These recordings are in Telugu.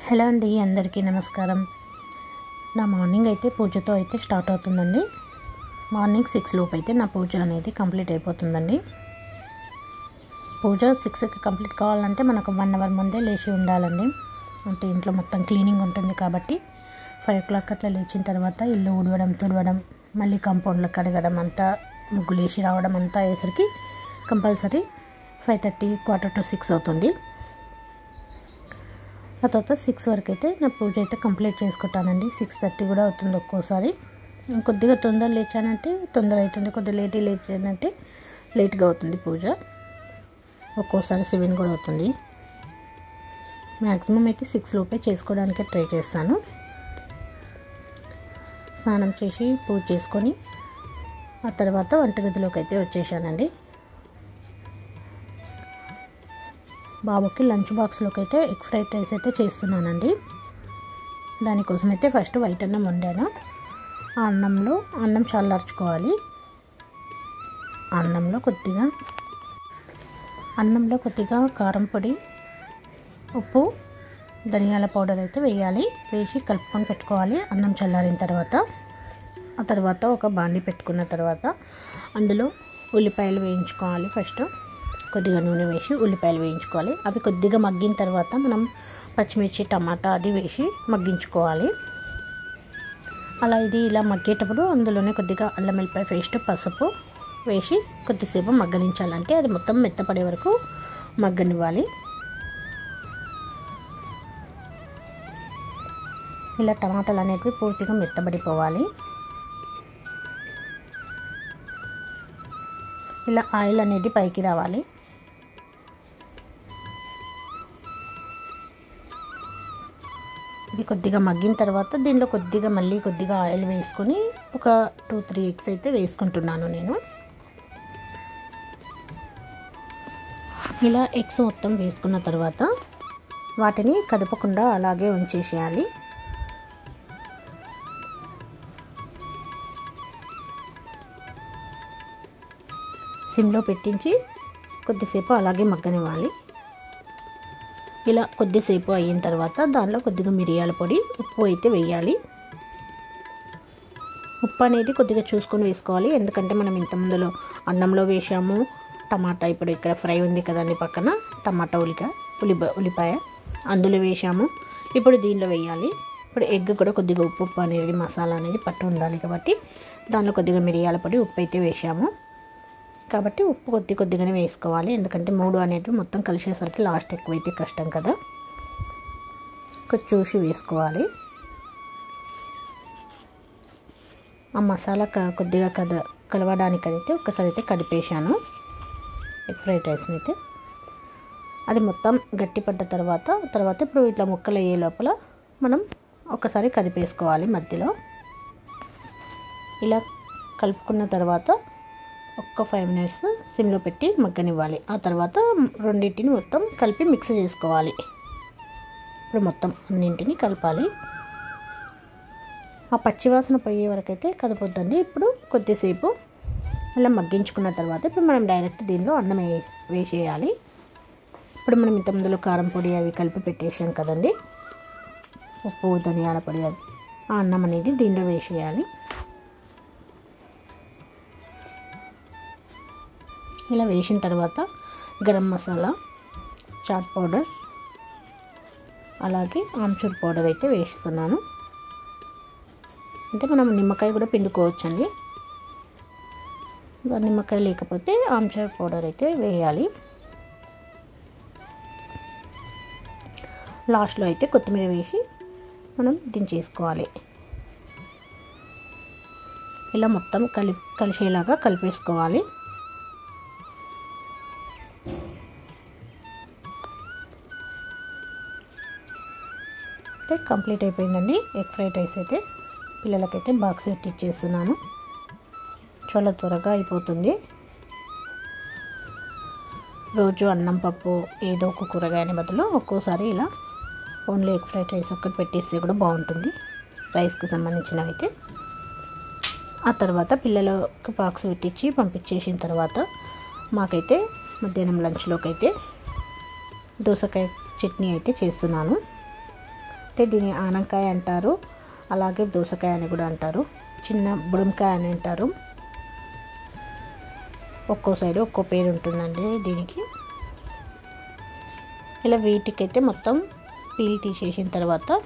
హలో అండి, అందరికీ నమస్కారం. నా మార్నింగ్ అయితే పూజతో అయితే స్టార్ట్ అవుతుందండి. మార్నింగ్ 6 లోపు అయితే నా పూజ అనేది కంప్లీట్ అయిపోతుందండి. పూజ 6కి కంప్లీట్ కావాలంటే మనకు 1 అవర్ ముందే లేచి ఉండాలండి. అంటే ఇంట్లో మొత్తం క్లీనింగ్ ఉంటుంది కాబట్టి 5 o'clock అట్లా లేచిన తర్వాత ఇల్లు ఊడవడం, తుడవడం, మళ్ళీ కాంపౌండ్లో కడగడం అంతా, ముగ్గులు వేసి రావడం అంతా అయ్యేసరికి కంపల్సరీ 5:30, 5:45 అవుతుంది. ఆ తర్వాత 6 వరకు అయితే నా పూజ అయితే కంప్లీట్ చేసుకుంటానండి. 6:30 కూడా అవుతుంది ఒక్కోసారి. కొద్దిగా తొందర లేచానంటే తొందర అవుతుంది, కొద్దిగా లేచానంటే లేట్గా అవుతుంది పూజ. ఒక్కోసారి 7 కూడా అవుతుంది. మ్యాక్సిమం అయితే 6 లోపే చేసుకోవడానికి ట్రై చేస్తాను. స్నానం చేసి పూజ చేసుకొని ఆ తర్వాత వంటగదిలోకి అయితే వచ్చేసానండి. బాబుకి లంచ్ బాక్స్లోకి అయితే ఎగ్ ఫ్రైడ్ రైస్ అయితే చేస్తున్నానండి. దానికోసం అయితే ఫస్ట్ వైట్ అన్నం వండాను. ఆ అన్నం చల్లార్చుకోవాలి. అన్నంలో కొద్దిగా కారం పొడి, ఉప్పు, ధనియాల పౌడర్ అయితే వేయాలి. వేసి కలుపుకొని పెట్టుకోవాలి అన్నం చల్లారిన తర్వాత. ఆ తర్వాత ఒక బాండి పెట్టుకున్న తర్వాత అందులో ఉల్లిపాయలు వేయించుకోవాలి. ఫస్ట్ కొద్దిగా నూనె వేసి ఉల్లిపాయలు వేయించుకోవాలి. అవి కొద్దిగా మగ్గిన తర్వాత మనం పచ్చిమిర్చి, టమాటా అది వేసి మగ్గించుకోవాలి. ఇలా మగ్గేటప్పుడు అందులోనే కొద్దిగా అల్లం వెల్లిపాయ పేస్ట్, పసుపు వేసి కొద్దిసేపు మగ్గనించాలంటే అది మొత్తం మెత్తపడే వరకు మగ్గనివ్వాలి. ఇలా టమాటాలు అనేటివి పూర్తిగా మెత్తబడిపోవాలి. ఇలా ఆయిల్ అనేది పైకి రావాలి. ఇది కొద్దిగా మగ్గిన తర్వాత దీనిలో మళ్ళీ కొద్దిగా ఆయిల్ వేసుకొని ఒక 2-3 ఎగ్స్ అయితే వేసుకుంటున్నాను నేను. ఇలా ఎగ్స్ మొత్తం వేసుకున్న తర్వాత వాటిని కదపకుండా అలాగే ఉంచేసేయాలి. సిమ్లో పెట్టించి కొద్దిసేపు అలాగే మగ్గనివ్వాలి. ఇలా కొద్దిసేపు అయిన తర్వాత దానిలో కొద్దిగా మిరియాల పొడి, ఉప్పు అయితే వేయాలి. ఉప్పు అనేది కొద్దిగా చూసుకొని వేసుకోవాలి. ఎందుకంటే మనం ఇంత ముందులో అన్నంలో వేసాము, టమాటా ఇప్పుడు ఇక్కడ ఫ్రై ఉంది కదండి పక్కన, టమాటా ఉల్లిపాయ అందులో వేసాము. ఇప్పుడు దీనిలో వేయాలి. ఇప్పుడు ఎగ్ కూడా కొద్దిగా ఉప్పు అనేది మసాలా అనేది పట్టు ఉండాలి కాబట్టి దానిలో కొద్దిగా మిరియాల పొడి, ఉప్పు అయితే వేసాము కాబట్టి ఉప్పు కొద్దిగానే వేసుకోవాలి. ఎందుకంటే 3 అనేటివి మొత్తం కలిసేసరికి లాస్ట్ ఎక్కువైతే కష్టం కదా, కొంచెం చూసి వేసుకోవాలి. ఆ మసాలా కొద్దిగా కలవడానికైతే ఒకసారి అయితే కదిపేశాను ఎగ్ ఫ్రైడ్ రైస్ని అయితే. అది మొత్తం గట్టిపడ్డ తర్వాత ఇప్పుడు ఇట్లా ముక్కలు అయ్యే లోపల మనం ఒకసారి కదిపేసుకోవాలి మధ్యలో. ఇలా కలుపుకున్న తర్వాత ఒక్క 5 minutes సిమ్లో పెట్టి మగ్గనివ్వాలి. ఆ తర్వాత రెండింటిని మొత్తం కలిపి మిక్స్ చేసుకోవాలి. ఇప్పుడు మొత్తం అన్నింటిని కలపాలి. ఆ పచ్చివాసన పోయే వరకు అయితే కలపొద్దండి. ఇప్పుడు కొద్దిసేపు అలా మగ్గించుకున్న తర్వాత ఇప్పుడు మనం డైరెక్ట్ దీనిలో అన్నం వేసేయాలి. ఇప్పుడు మనం ఇంత ముందులో కారం పొడి అవి కలిపి పెట్టేసాం కదండి, ఉప్పు, ధనియాల పొడి, అది ఆ అన్నం అనేది దీనిలో వేసేయాలి. ఇలా వేసిన తర్వాత గరం మసాలా, చాట్ పౌడర్, అలాగే ఆమ్చూర్ పౌడర్ అయితే వేస్తున్నాను. అంటే మనం నిమ్మకాయ కూడా పిండుకోవచ్చండి. నిమ్మకాయ లేకపోతే ఆమ్చూర్ పౌడర్ అయితే వేయాలి. లాస్ట్లో అయితే కొత్తిమీర వేసి మనం దించేసుకోవాలి. ఇలా మొత్తం కలిసేలాగా కలిపేసుకోవాలి. కంప్లీట్ అయిపోయిందండి ఎగ్ ఫ్రైడ్ రైస్ అయితే. పిల్లలకైతే బాక్స్ పెట్టి ఇచ్చేస్తున్నాను. చాలా త్వరగా అయిపోతుంది. రోజు అన్నం, పప్పు ఏదో ఒక కూరగాయని బదులు ఒక్కోసారి ఇలా ఓన్లీ ఎగ్ ఫ్రైడ్ రైస్ ఒక్కటి పెట్టేస్తే కూడా బాగుంటుంది, రైస్కి సంబంధించినవి అయితే. ఆ తర్వాత పిల్లలకు బాక్స్ పెట్టించి పంపించేసిన తర్వాత మాకైతే మధ్యాహ్నం లంచ్లోకి అయితే దోసకాయ చట్నీ అయితే చేస్తున్నాను. అంటే దీని ఆనకాయ అంటారు, అలాగే దోసకాయ అని కూడా అంటారు, చిన్న బుడంకాయ అని అంటారు. ఒక్కో సైడు ఒక్కో పేరు ఉంటుందండి దీనికి. ఇలా వీటికైతే మొత్తం పీల్ తీసేసిన తర్వాత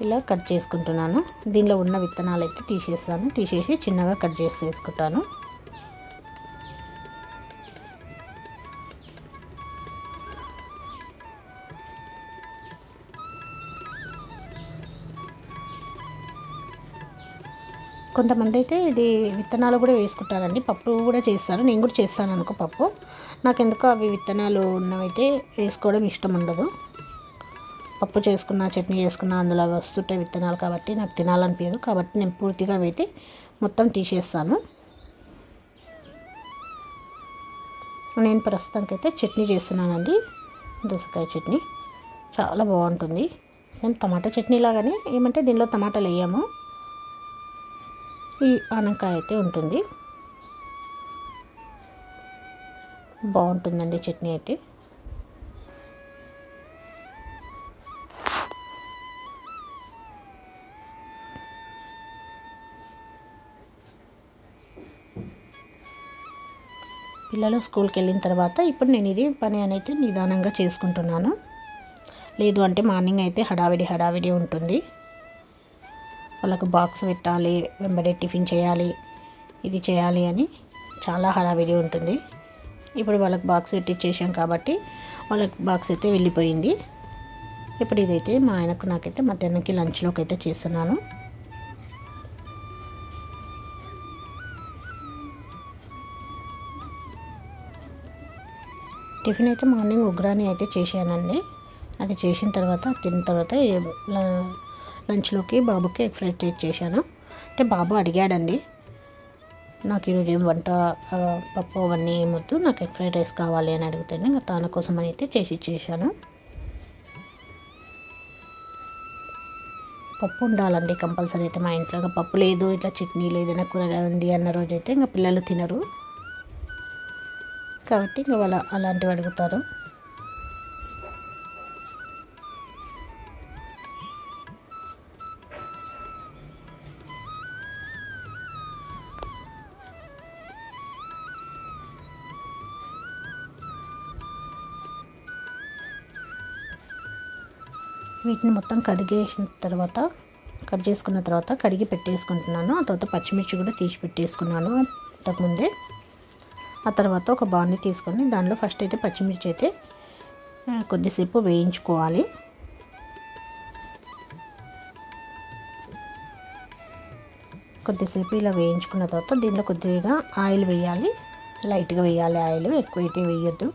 ఇలా కట్ చేసుకుంటున్నాను. దీనిలో ఉన్న విత్తనాలు అయితే తీసేసి చిన్నగా కట్ చేసుకుంటాను. కొంతమంది అయితే ఇది విత్తనాలు కూడా వేసుకుంటారండి, పప్పు కూడా చేస్తారు. నేను కూడా చేస్తాను అనుకో పప్పు. నాకెందుకో అవి విత్తనాలు ఉన్నవైతే వేసుకోవడం ఇష్టం ఉండదు. పప్పు చేసుకున్న, చట్నీ చేసుకున్న అందులో అవి వస్తుంటాయి విత్తనాలు, కాబట్టి నాకు తినాలనిపించదు. కాబట్టి నేను పూర్తిగా అయితే మొత్తం తీసేస్తాను. నేను ప్రస్తుతానికైతే చట్నీ చేస్తున్నానండి, దోసకాయ చట్నీ. చాలా బాగుంటుంది, సేమ్ టమాటా చట్నీ లాగానే, ఏమంటే దీనిలో టమాటాలు వేయము, ఈ ఆనకాయ అయితే ఉంటుంది. బాగుంటుందండి చట్నీ అయితే. పిల్లలు స్కూల్కి వెళ్ళిన తర్వాత ఇప్పుడు నేను ఇది పని అనేది నిదానంగా చేసుకుంటున్నాను. లేదు అంటే మార్నింగ్ అయితే హడావిడి ఉంటుంది. వాళ్ళకు బాక్స్ పెట్టాలి, వెంబడే టిఫిన్ చేయాలి, ఇది చేయాలి అని చాలా హడావిడి ఉంటుంది. ఇప్పుడు వాళ్ళకి బాక్స్ పెట్టించేసాం కాబట్టి వాళ్ళకి బాక్స్ అయితే వెళ్ళిపోయింది. ఇప్పుడు ఇదైతే మా ఆయనకు నాకైతే మధ్యాహ్నంకి లంచ్లోకి అయితే చేస్తున్నాను. టిఫిన్ అయితే మార్నింగ్ ఉగ్రాని అయితే చేశానండి. అది చేసిన తర్వాత తిన్న తర్వాత లంచ్లోకి బాబుకి ఎగ్ ఫ్రైడ్ రైస్ చేశాను. అంటే బాబు అడిగాడండి, నాకు ఈరోజు ఏం వంట పప్పు అవన్నీ ఏమొద్దు, నాకు ఎగ్ ఫ్రైడ్ రైస్ కావాలి అని అడిగితేనే ఇంకా తన కోసం అని అయితే చేశాను. పప్పు ఉండాలండి కంపల్సరీ అయితే మా ఇంట్లో. పప్పు లేదు, ఇట్లా చట్నీలు ఏదైనా కూరగాయ ఉంది అన్న రోజైతే ఇంకా పిల్లలు తినరు, కాబట్టి ఇంకా వాళ్ళు అలాంటివి అడుగుతారు. వీటిని మొత్తం కట్ చేసుకున్న తర్వాత కడిగి పెట్టేసుకుంటున్నాను. ఆ తర్వాత పచ్చిమిర్చి కూడా తీసి పెట్టేసుకున్నాను అంతకుముందే. ఆ తర్వాత ఒక బాండి తీసుకొని దానిలో ఫస్ట్ అయితే పచ్చిమిర్చి అయితే కొద్దిసేపు వేయించుకోవాలి. కొద్దిసేపు ఇలా వేయించుకున్న తర్వాత దీనిలో కొద్దిగా ఆయిల్ వేయాలి, లైట్గా వేయాలి ఆయిల్, ఎక్కువైతే వేయొద్దు.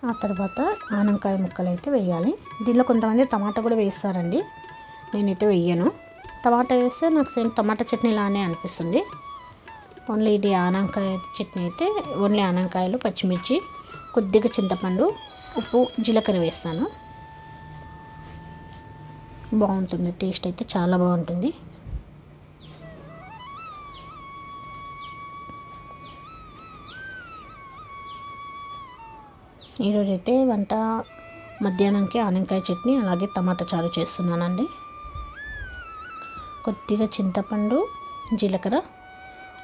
ఆ తర్వాత ఆనకాయ ముక్కలు అయితే వేయాలి. దీనిలో కొంతమంది టమాటా కూడా వేస్తారండి, నేనైతే వేయను. టమాటా వేస్తే నాకు సేమ్ టమాటా చట్నీ లానే అనిపిస్తుంది. ఓన్లీ ఇది ఆనకాయ చట్నీ అయితే ఓన్లీ ఆనకాయలు, పచ్చిమిర్చి, కొద్దిగా చింతపండు, ఉప్పు, జీలకర్ర వేస్తాను. బాగుంటుంది, టేస్ట్ అయితే చాలా బాగుంటుంది. ఈరోజైతే వంట మధ్యాహ్నంకి ఆనకాయ చట్నీ అలాగే టమాటా చారు చేస్తున్నానండి. కొద్దిగా చింతపండు, జీలకర్ర,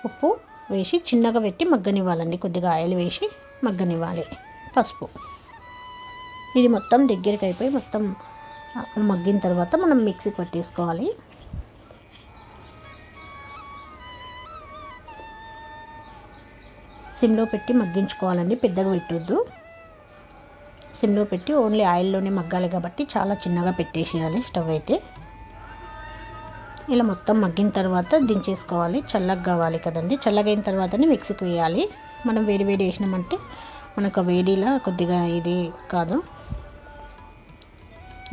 ఉప్పు వేసి చిన్నగా పెట్టి మగ్గనివ్వాలండి. కొద్దిగా ఆయిల్ వేసి మగ్గనివ్వాలి. పసుపు, ఇది మొత్తం దగ్గరికి అయిపోయి మొత్తం మగ్గిన తర్వాత మనం మిక్సీ పట్టేసుకోవాలి. సిమ్లో పెట్టి మగ్గించుకోవాలండి, పెద్దగా పెట్టొద్దు. సిమ్లో పెట్టి ఓన్లీ ఆయిల్లోనే మగ్గాలి కాబట్టి చాలా చిన్నగా పెట్టేసేయాలి స్టవ్ అయితే. ఇలా మొత్తం మగ్గిన తర్వాత దించేసుకోవాలి. చల్లగా కావాలి కదండి, చల్లగైన తర్వాతనే మిక్సీకి వేయాలి. మనం వేడి వేసినామంటే మనకు వేడిలా కొద్దిగా ఇది కాదు.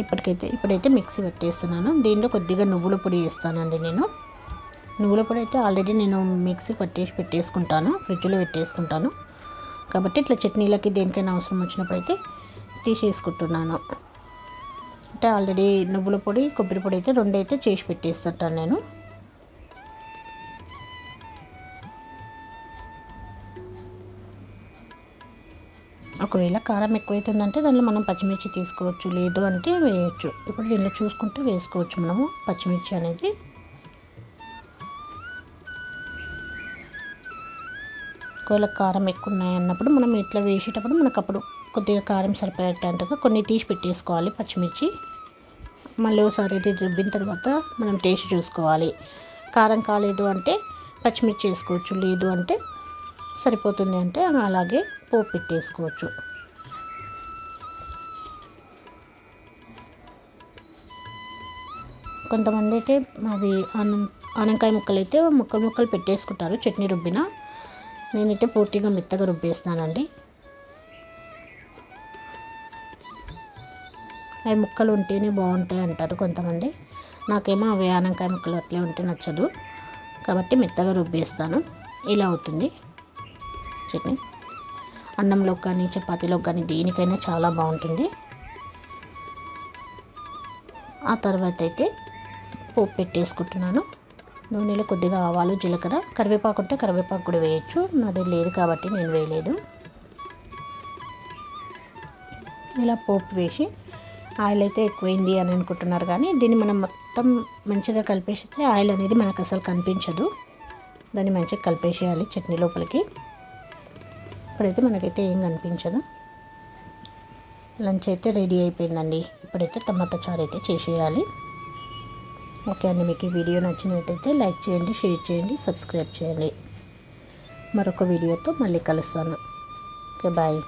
ఇప్పుడైతే మిక్సీ పెట్టేస్తున్నాను. దీనిలో కొద్దిగా నువ్వుల పొడి వేస్తానండి నేను. నువ్వుల పొడి అయితే ఆల్రెడీ నేను మిక్సీ పెట్టేసుకుంటాను, ఫ్రిడ్జ్లో పెట్టేసుకుంటాను. కాబట్టి ఇట్లా చట్నీలకి దేనికైనా అవసరం వచ్చినప్పుడు అయితే తీసేసుకుంటున్నాను. అంటే ఆల్రెడీ నువ్వుల పొడి కొబ్బరి పొడి అయితే రెండు అయితే చేసి పెట్టేస్తుంటాను నేను. ఒకవేళ కారం ఎక్కువైతుందంటే దానిలో మనం పచ్చిమిర్చి తీసుకోవచ్చు, లేదు అంటే వేయచ్చు. ఇప్పుడు దీనిలో చూసుకుంటే వేసుకోవచ్చు మనము పచ్చిమిర్చి అనేది. ఒకవేళ కారం ఎక్కువ ఉన్నాయన్నప్పుడు మనం ఇట్లా వేసేటప్పుడు మనకు అప్పుడు కొద్దిగా కారం సరిపోయేటంతగా కొన్ని తీసి పెట్టేసుకోవాలి పచ్చిమిర్చి. మళ్ళీ ఒకసారి ఇది రుబ్బిన తర్వాత మనం టేస్ట్ చూసుకోవాలి. కారం కాలేదు అంటే పచ్చిమిర్చి వేసుకోవచ్చు, లేదు అంటే సరిపోతుంది అంటే అలాగే పోపు పెట్టేసుకోవచ్చు. కొంతమంది అయితే అవి ఆనకాయ ముక్కలు అయితే ముక్కలు పెట్టేసుకుంటారు చట్నీ రుబ్బిన. నేనైతే పూర్తిగా మెత్తగా రుబ్బేస్తానండి. అవి ముక్కలు ఉంటేనే బాగుంటాయి అంటారు కొంతమంది. నాకేమో అవి ఆనకాయ ముక్కలు అట్లే ఉంటే నచ్చదు, కాబట్టి మెత్తగా రుబ్బేస్తాను. ఇలా అవుతుంది చట్నీ. అన్నంలో కానీ చపాతీలో కానీ దేనికైనా చాలా బాగుంటుంది. ఆ తర్వాత అయితే పోపు పెట్టేసుకుంటున్నాను. నూనెలో కొద్దిగా ఆవాలు, జీలకర్ర, కరివేపాకు ఉంటే కరివేపాకు కూడా వేయచ్చు. నాది లేదు కాబట్టి నేను వేయలేదు. ఇలా పోపు వేసి ఆయిల్ అయితే ఎక్కువైంది అని అనుకుంటున్నారు, కానీ దీన్ని మనం మొత్తం మంచిగా కలిపేస్తే ఆయిల్ అనేది మనకు అసలు కనిపించదు. దాన్ని మంచిగా కలిపేసేయాలి చట్నీ లోపలికి. ఇప్పుడైతే మనకైతే ఏం కనిపించదు. లంచ్ అయితే రెడీ అయిపోయిందండి. ఇప్పుడైతే టమాటా చారు అయితే చేసేయాలి. ఓకే అండి, మీకు ఈ వీడియో నచ్చినట్టయితే లైక్ చేయండి, షేర్ చేయండి, సబ్స్క్రైబ్ చేయండి. మరొక వీడియోతో మళ్ళీ కలుస్తాను. Okay, bye.